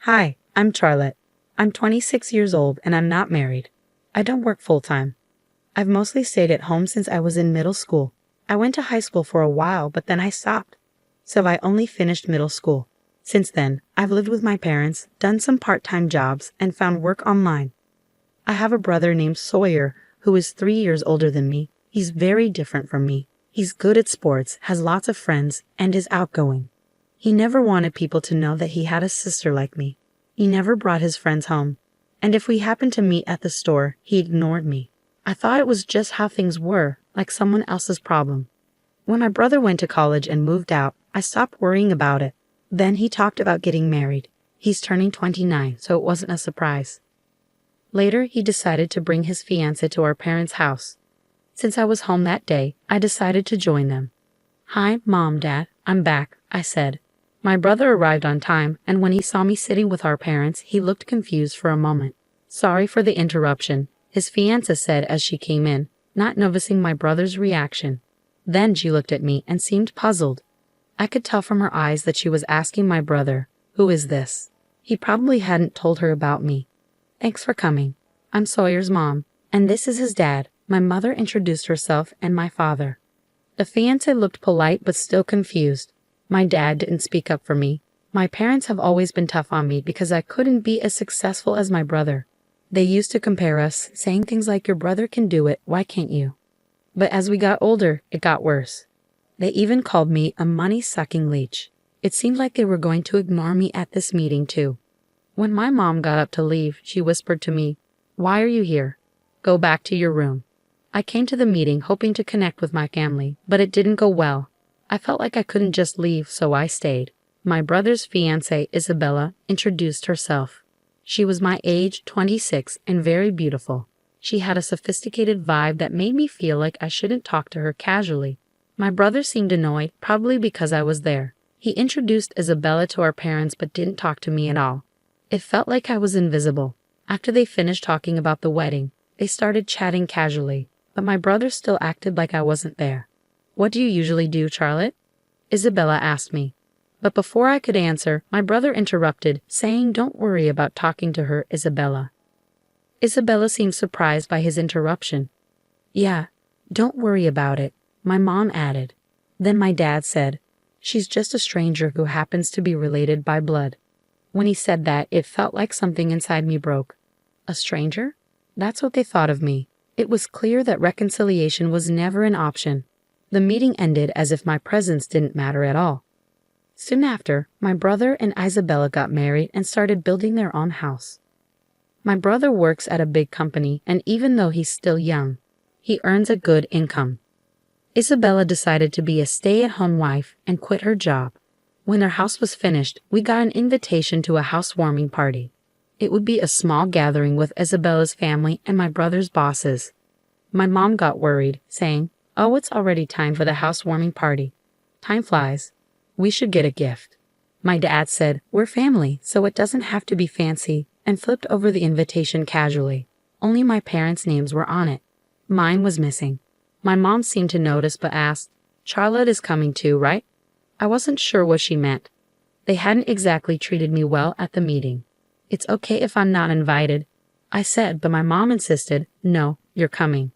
Hi, I'm Charlotte. I'm 26 years old and I'm not married. I don't work full-time. I've mostly stayed at home since I was in middle school. I went to high school for a while, but then I stopped. So I only finished middle school. Since then, I've lived with my parents, done some part-time jobs, and found work online. I have a brother named Sawyer who is 3 years older than me. He's very different from me. He's good at sports, has lots of friends, and is outgoing. He never wanted people to know that he had a sister like me. He never brought his friends home. And if we happened to meet at the store, he ignored me. I thought it was just how things were, like someone else's problem. When my brother went to college and moved out, I stopped worrying about it. Then he talked about getting married. He's turning 29, so it wasn't a surprise. Later, he decided to bring his fiancée to our parents' house. Since I was home that day, I decided to join them. "Hi, Mom, Dad, I'm back," I said. My brother arrived on time, and when he saw me sitting with our parents, he looked confused for a moment. "Sorry for the interruption," his fiancée said as she came in, not noticing my brother's reaction. Then she looked at me and seemed puzzled. I could tell from her eyes that she was asking my brother, "Who is this?" He probably hadn't told her about me. "Thanks for coming. I'm Sawyer's mom, and this is his dad." My mother introduced herself and my father. The fiancé looked polite but still confused. My dad didn't speak up for me. My parents have always been tough on me because I couldn't be as successful as my brother. They used to compare us, saying things like, "Your brother can do it, why can't you?" But as we got older, it got worse. They even called me a money-sucking leech. It seemed like they were going to ignore me at this meeting too. When my mom got up to leave, she whispered to me, "Why are you here? Go back to your room." I came to the meeting hoping to connect with my family, but it didn't go well. I felt like I couldn't just leave, so I stayed. My brother's fiancée, Isabella, introduced herself. She was my age, 26, and very beautiful. She had a sophisticated vibe that made me feel like I shouldn't talk to her casually. My brother seemed annoyed, probably because I was there. He introduced Isabella to our parents but didn't talk to me at all. It felt like I was invisible. After they finished talking about the wedding, they started chatting casually, but my brother still acted like I wasn't there. "What do you usually do, Charlotte?" Isabella asked me. But before I could answer, my brother interrupted, saying, "Don't worry about talking to her, Isabella." Isabella seemed surprised by his interruption. "Yeah, don't worry about it," my mom added. Then my dad said, "She's just a stranger who happens to be related by blood." When he said that, it felt like something inside me broke. A stranger? That's what they thought of me. It was clear that reconciliation was never an option. The meeting ended as if my presence didn't matter at all. Soon after, my brother and Isabella got married and started building their own house. My brother works at a big company, and even though he's still young, he earns a good income. Isabella decided to be a stay-at-home wife and quit her job. When their house was finished, we got an invitation to a housewarming party. It would be a small gathering with Isabella's family and my brother's bosses. My mom got worried, saying, "Oh, it's already time for the housewarming party. Time flies. We should get a gift." My dad said, "We're family, so it doesn't have to be fancy," and flipped over the invitation casually. Only my parents' names were on it. Mine was missing. My mom seemed to notice but asked, "Charlotte is coming too, right?" I wasn't sure what she meant. They hadn't exactly treated me well at the meeting. "It's okay if I'm not invited," I said, but my mom insisted, "No, you're coming.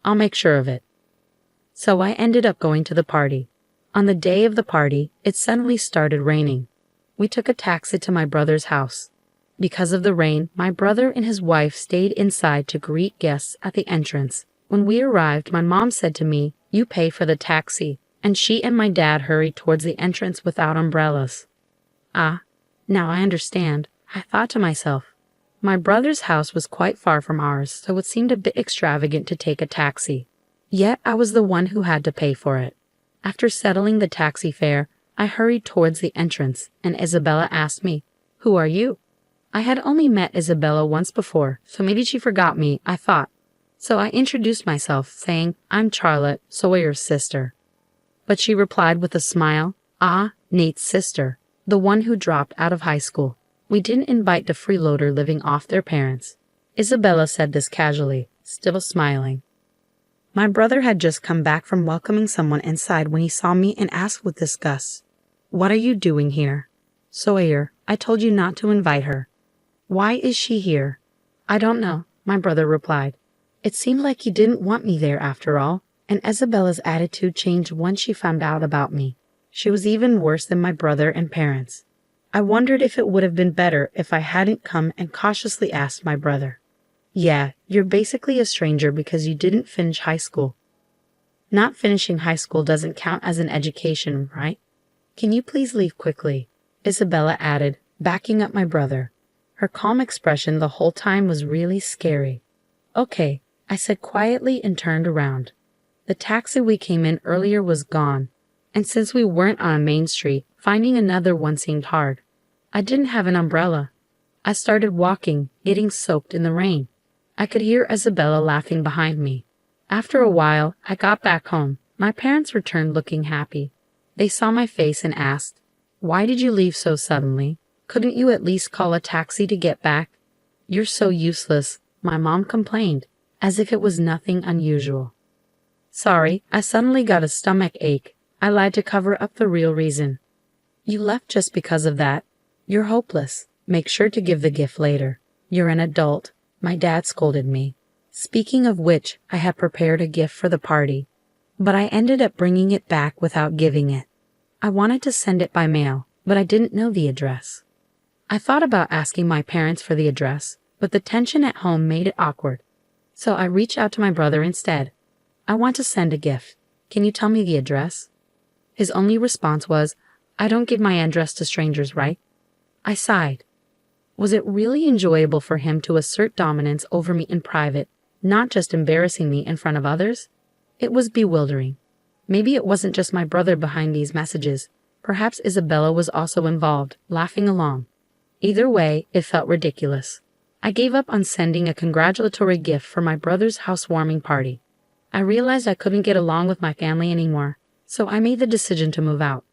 I'll make sure of it." So I ended up going to the party. On the day of the party, it suddenly started raining. We took a taxi to my brother's house. Because of the rain, my brother and his wife stayed inside to greet guests at the entrance. When we arrived, my mom said to me, "You pay for the taxi," and she and my dad hurried towards the entrance without umbrellas. "Ah, now I understand," I thought to myself. My brother's house was quite far from ours, so it seemed a bit extravagant to take a taxi. Yet I was the one who had to pay for it. After settling the taxi fare, I hurried towards the entrance, and Isabella asked me, "Who are you?" I had only met Isabella once before, so maybe she forgot me, I thought. So I introduced myself, saying, "I'm Charlotte, Sawyer's sister." But she replied with a smile, "Ah, Nate's sister, the one who dropped out of high school. We didn't invite the freeloader living off their parents." Isabella said this casually, still smiling. My brother had just come back from welcoming someone inside when he saw me and asked with disgust, "What are you doing here?" Sawyer, I told you not to invite her. Why is she here? I don't know, my brother replied. It seemed like you didn't want me there after all, and Isabella's attitude changed once she found out about me. She was even worse than my brother and parents. I wondered if it would have been better if I hadn't come and cautiously asked my brother. Yeah, you're basically a stranger because you didn't finish high school. Not finishing high school doesn't count as an education, right? Can you please leave quickly? Isabella added, backing up my brother. Her calm expression the whole time was really scary. Okay, I said quietly and turned around. The taxi we came in earlier was gone, and since we weren't on a main street, finding another one seemed hard. I didn't have an umbrella. I started walking, getting soaked in the rain. I could hear Isabella laughing behind me. After a while, I got back home. My parents returned looking happy. They saw my face and asked, "Why did you leave so suddenly? Couldn't you at least call a taxi to get back?" "You're so useless," my mom complained, as if it was nothing unusual. Sorry, I suddenly got a stomach ache. I lied to cover up the real reason. You left just because of that. You're hopeless. Make sure to give the gift later. You're an adult. My dad scolded me. Speaking of which, I had prepared a gift for the party, but I ended up bringing it back without giving it. I wanted to send it by mail, but I didn't know the address. I thought about asking my parents for the address, but the tension at home made it awkward. So I reached out to my brother instead. I want to send a gift. Can you tell me the address? His only response was, I don't give my address to strangers, right? I sighed. Was it really enjoyable for him to assert dominance over me in private, not just embarrassing me in front of others? It was bewildering. Maybe it wasn't just my brother behind these messages. Perhaps Isabella was also involved, laughing along. Either way, it felt ridiculous. I gave up on sending a congratulatory gift for my brother's housewarming party. I realized I couldn't get along with my family anymore, so I made the decision to move out.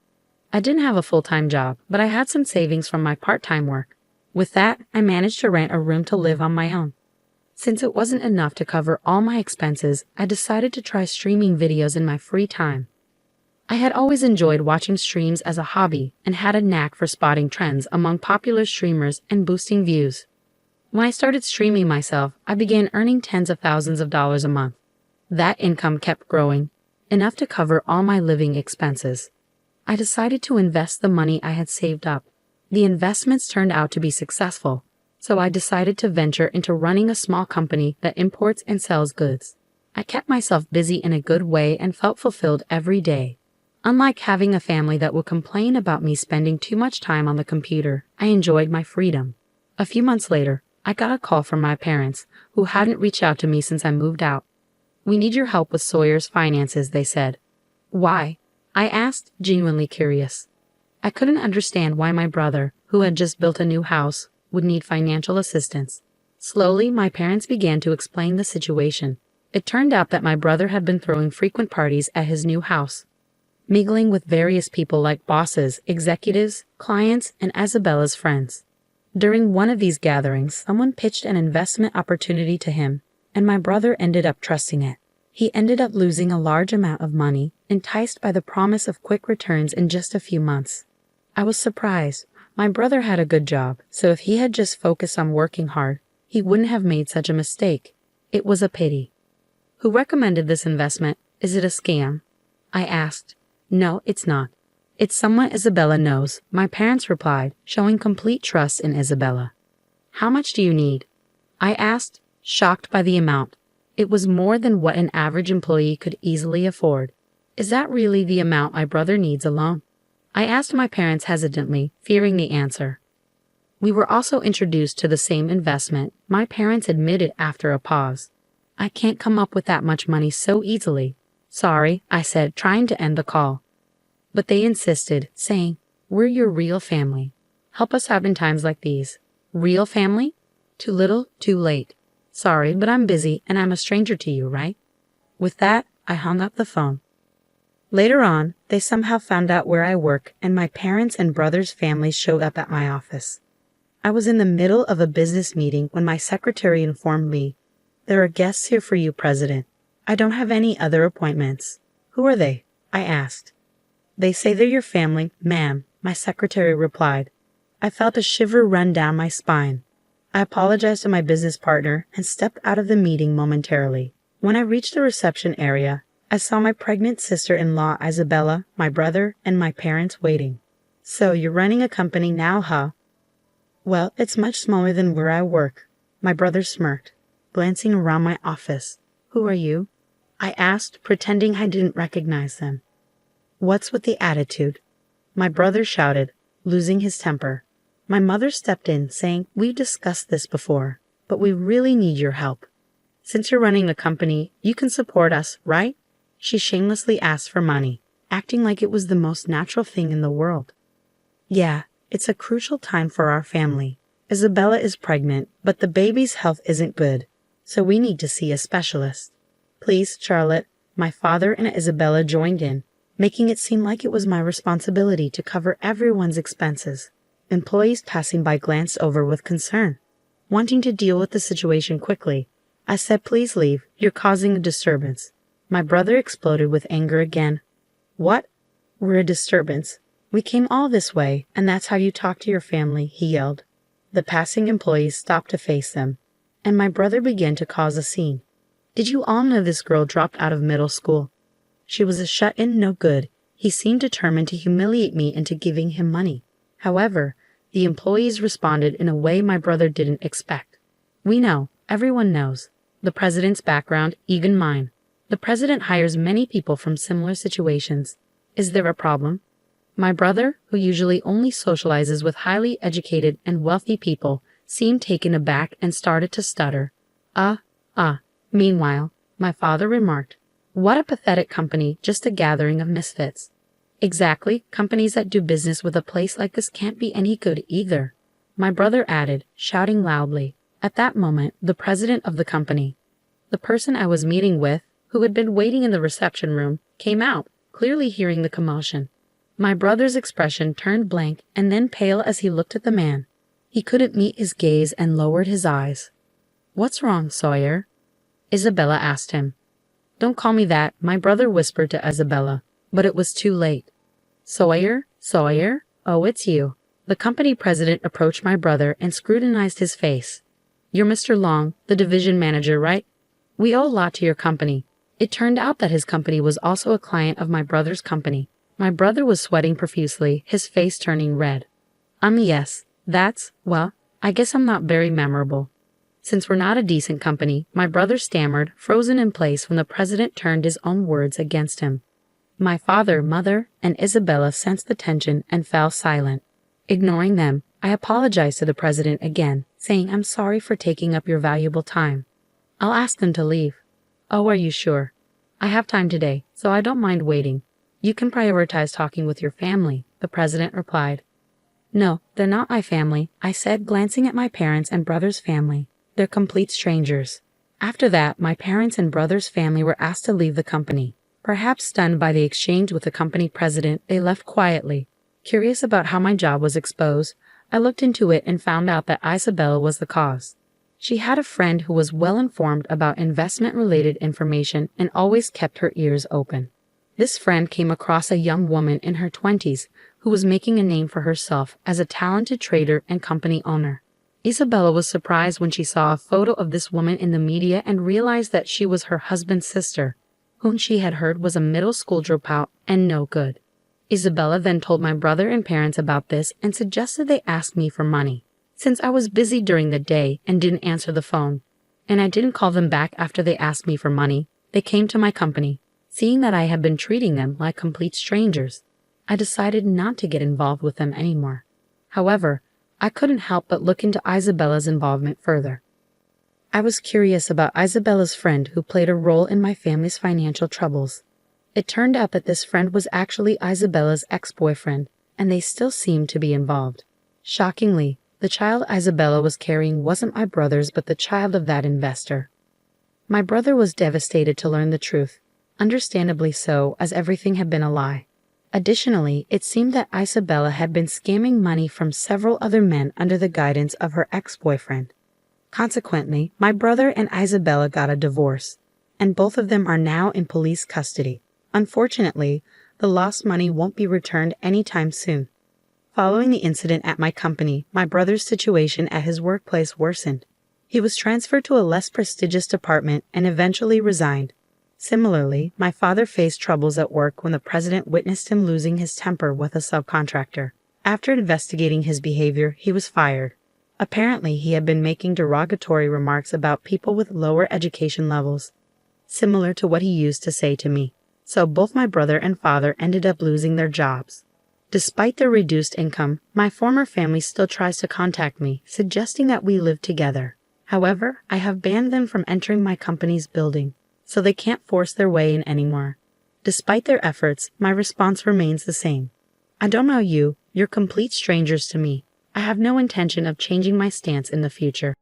I didn't have a full-time job, but I had some savings from my part-time work. With that, I managed to rent a room to live on my own. Since it wasn't enough to cover all my expenses, I decided to try streaming videos in my free time. I had always enjoyed watching streams as a hobby and had a knack for spotting trends among popular streamers and boosting views. When I started streaming myself, I began earning tens of thousands of dollars a month. That income kept growing, enough to cover all my living expenses. I decided to invest the money I had saved up. The investments turned out to be successful, so I decided to venture into running a small company that imports and sells goods. I kept myself busy in a good way and felt fulfilled every day. Unlike having a family that would complain about me spending too much time on the computer, I enjoyed my freedom. A few months later, I got a call from my parents, who hadn't reached out to me since I moved out. "We need your help with Sawyer's finances," they said. "Why?" I asked, genuinely curious. I couldn't understand why my brother, who had just built a new house, would need financial assistance. Slowly, my parents began to explain the situation. It turned out that my brother had been throwing frequent parties at his new house, mingling with various people like bosses, executives, clients, and Isabella's friends. During one of these gatherings, someone pitched an investment opportunity to him, and my brother ended up trusting it. He ended up losing a large amount of money, enticed by the promise of quick returns in just a few months. I was surprised. My brother had a good job, so if he had just focused on working hard, he wouldn't have made such a mistake. It was a pity. "Who recommended this investment? Is it a scam?" I asked. "No, it's not. It's someone Isabella knows," my parents replied, showing complete trust in Isabella. "How much do you need?" I asked, shocked by the amount. It was more than what an average employee could easily afford. Is that really the amount my brother needs alone? I asked my parents hesitantly, fearing the answer. We were also introduced to the same investment, my parents admitted after a pause. "I can't come up with that much money so easily." "Sorry," I said, trying to end the call. But they insisted, saying, "We're your real family. Help us out in times like these." Real family? Too little, too late. "Sorry, but I'm busy and I'm a stranger to you, right?" With that, I hung up the phone. Later on, they somehow found out where I work, and my parents' and brother's families showed up at my office. I was in the middle of a business meeting when my secretary informed me, "There are guests here for you, President. I don't have any other appointments." "Who are they?" I asked. "They say they're your family, ma'am," my secretary replied. I felt a shiver run down my spine. I apologized to my business partner and stepped out of the meeting momentarily. When I reached the reception area, I saw my pregnant sister-in-law Isabella, my brother, and my parents waiting. "So you're running a company now, huh?" "Well, it's much smaller than where I work." My brother smirked, glancing around my office. "Who are you?" I asked, pretending I didn't recognize them. "What's with the attitude?" my brother shouted, losing his temper. My mother stepped in, saying, "We've discussed this before, but we really need your help. Since you're running a company, you can support us, right?" She shamelessly asked for money, acting like it was the most natural thing in the world. "Yeah, it's a crucial time for our family. Isabella is pregnant, but the baby's health isn't good, so we need to see a specialist. Please, Charlotte." My father and Isabella joined in, making it seem like it was my responsibility to cover everyone's expenses. Employees passing by glanced over with concern. Wanting to deal with the situation quickly, I said, "Please leave, you're causing a disturbance." My brother exploded with anger again. "What? We're a disturbance? We came all this way, and that's how you talk to your family," he yelled. The passing employees stopped to face them, and my brother began to cause a scene. "Did you all know this girl dropped out of middle school? She was a shut-in no good." He seemed determined to humiliate me into giving him money. However, the employees responded in a way my brother didn't expect. "We know, everyone knows. The president's background, even mine. The president hires many people from similar situations. Is there a problem?" My brother, who usually only socializes with highly educated and wealthy people, seemed taken aback and started to stutter. Meanwhile, my father remarked, "What a pathetic company, just a gathering of misfits." "Exactly, companies that do business with a place like this can't be any good either," my brother added, shouting loudly. At that moment, the president of the company, the person I was meeting with, who had been waiting in the reception room, came out, clearly hearing the commotion. My brother's expression turned blank and then pale as he looked at the man. He couldn't meet his gaze and lowered his eyes. "What's wrong, Sawyer?" Isabella asked him. "Don't call me that," my brother whispered to Isabella, but it was too late. Sawyer? Oh, it's you." The company president approached my brother and scrutinized his face. "You're Mr. Long, the division manager, right? We owe a lot to your company." It turned out that his company was also a client of my brother's company. My brother was sweating profusely, his face turning red. Yes, well, I guess I'm not very memorable." Since we're not a decent company, my brother stammered, frozen in place when the president turned his own words against him. My father, mother, and Isabella sensed the tension and fell silent. Ignoring them, I apologized to the president again, saying, "I'm sorry for taking up your valuable time. I'll ask them to leave." "Oh, are you sure?" "I have time today, so I don't mind waiting. You can prioritize talking with your family," the president replied. "No, they're not my family," I said, glancing at my parents and brother's family. "They're complete strangers." After that, my parents and brother's family were asked to leave the company. Perhaps stunned by the exchange with the company president, they left quietly. Curious about how my job was exposed, I looked into it and found out that Isabella was the cause. She had a friend who was well informed about investment-related information and always kept her ears open. This friend came across a young woman in her 20s who was making a name for herself as a talented trader and company owner. Isabella was surprised when she saw a photo of this woman in the media and realized that she was her husband's sister, whom she had heard was a middle school dropout and no good. Isabella then told my brother and parents about this and suggested they ask me for money. Since I was busy during the day and didn't answer the phone, and I didn't call them back after they asked me for money, they came to my company. Seeing that I had been treating them like complete strangers, I decided not to get involved with them anymore. However, I couldn't help but look into Isabella's involvement further. I was curious about Isabella's friend who played a role in my family's financial troubles. It turned out that this friend was actually Isabella's ex-boyfriend, and they still seemed to be involved. Shockingly, the child Isabella was carrying wasn't my brother's but the child of that investor. My brother was devastated to learn the truth, understandably so, as everything had been a lie. Additionally, it seemed that Isabella had been scamming money from several other men under the guidance of her ex-boyfriend. Consequently, my brother and Isabella got a divorce, and both of them are now in police custody. Unfortunately, the lost money won't be returned anytime soon. Following the incident at my company, my brother's situation at his workplace worsened. He was transferred to a less prestigious department and eventually resigned. Similarly, my father faced troubles at work when the president witnessed him losing his temper with a subcontractor. After investigating his behavior, he was fired. Apparently, he had been making derogatory remarks about people with lower education levels, similar to what he used to say to me. So both my brother and father ended up losing their jobs. Despite their reduced income, my former family still tries to contact me, suggesting that we live together. However, I have banned them from entering my company's building, so they can't force their way in anymore. Despite their efforts, my response remains the same. I don't know you, you're complete strangers to me. I have no intention of changing my stance in the future.